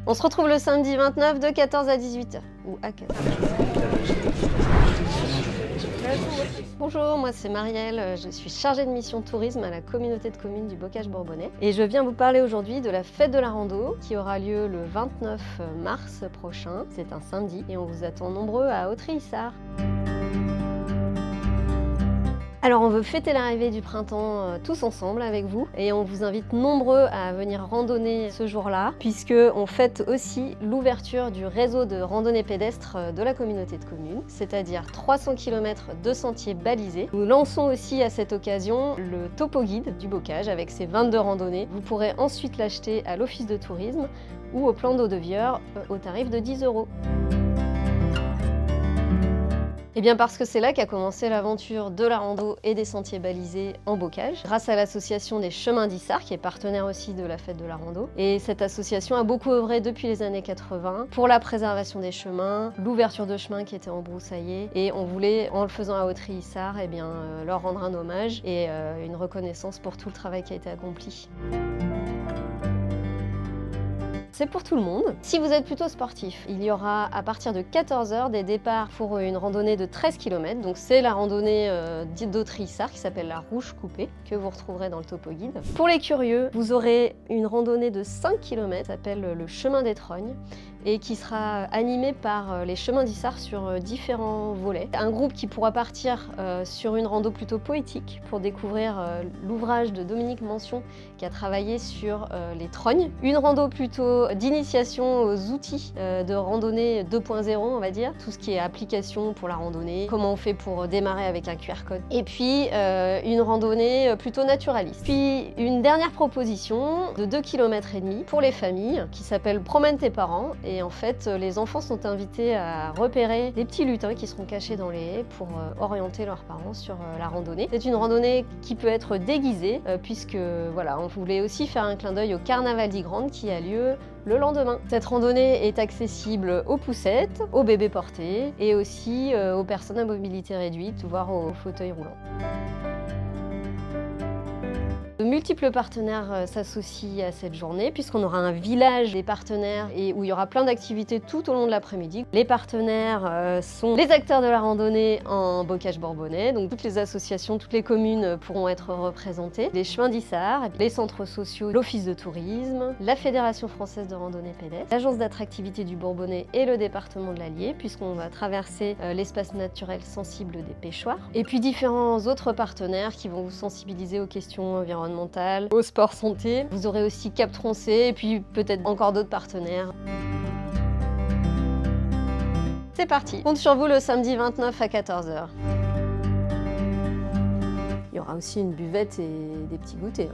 On se retrouve le samedi 29 de 14 à 18h ou à 15h. Bonjour, moi c'est Marielle, je suis chargée de mission tourisme à la communauté de communes du Bocage Bourbonnais et je viens vous parler aujourd'hui de la fête de la rando qui aura lieu le 29 mars prochain. C'est un samedi et on vous attend nombreux à Autry-Issard. Alors on veut fêter l'arrivée du printemps tous ensemble avec vous et on vous invite nombreux à venir randonner ce jour-là puisque on fête aussi l'ouverture du réseau de randonnée pédestre de la communauté de communes, c'est-à-dire 300 km de sentiers balisés. Nous lançons aussi à cette occasion le topo guide du Bocage avec ses 22 randonnées. Vous pourrez ensuite l'acheter à l'office de tourisme ou au plan d'eau de Vieur au tarif de 10 €. Et bien parce que c'est là qu'a commencé l'aventure de la rando et des sentiers balisés en Bocage, grâce à l'association des Chemins d'Issard, qui est partenaire aussi de la fête de la rando. Et cette association a beaucoup œuvré depuis les années 80 pour la préservation des chemins, l'ouverture de chemins qui étaient embroussaillés. Et on voulait, en le faisant à Autry-Issard, leur rendre un hommage et une reconnaissance pour tout le travail qui a été accompli. C'est pour tout le monde. Si vous êtes plutôt sportif, il y aura à partir de 14 h des départs pour une randonnée de 13 km. Donc c'est la randonnée d'Autry-Issard qui s'appelle la Rouge Coupée, que vous retrouverez dans le topo guide. Pour les curieux, vous aurez une randonnée de 5 km qui s'appelle le Chemin des Trognes et qui sera animée par les Chemins d'Issard sur différents volets. Un groupe qui pourra partir sur une rando plutôt poétique pour découvrir l'ouvrage de Dominique Mention qui a travaillé sur les trognes. Une rando plutôt d'initiation aux outils de randonnée 2.0, on va dire. Tout ce qui est application pour la randonnée, comment on fait pour démarrer avec un QR code. Et puis une randonnée plutôt naturaliste. Puis une dernière proposition de 2,5 km pour les familles qui s'appelle Promène tes parents. Et en fait, les enfants sont invités à repérer des petits lutins qui seront cachés dans les haies pour orienter leurs parents sur la randonnée. C'est une randonnée qui peut être déguisée puisque voilà, on voulait aussi faire un clin d'œil au Carnaval d'Ygrande qui a lieu le lendemain. Cette randonnée est accessible aux poussettes, aux bébés portés et aussi aux personnes à mobilité réduite, voire aux fauteuils roulants. De multiples partenaires s'associent à cette journée puisqu'on aura un village des partenaires et où il y aura plein d'activités tout au long de l'après-midi. Les partenaires sont les acteurs de la randonnée en Bocage Bourbonnais, donc toutes les associations, toutes les communes pourront être représentées. Les Chemins d'Issard, les centres sociaux, l'office de tourisme, la Fédération française de randonnée pédestre, l'agence d'attractivité du Bourbonnais et le département de l'Allier puisqu'on va traverser l'espace naturel sensible des Pêchoirs. Et puis différents autres partenaires qui vont vous sensibiliser aux questions environnementales, au sport santé. Vous aurez aussi Cap Troncé et puis peut-être encore d'autres partenaires. C'est parti, compte sur vous le samedi 29 à 14 h. Il y aura aussi une buvette et des petits goûters.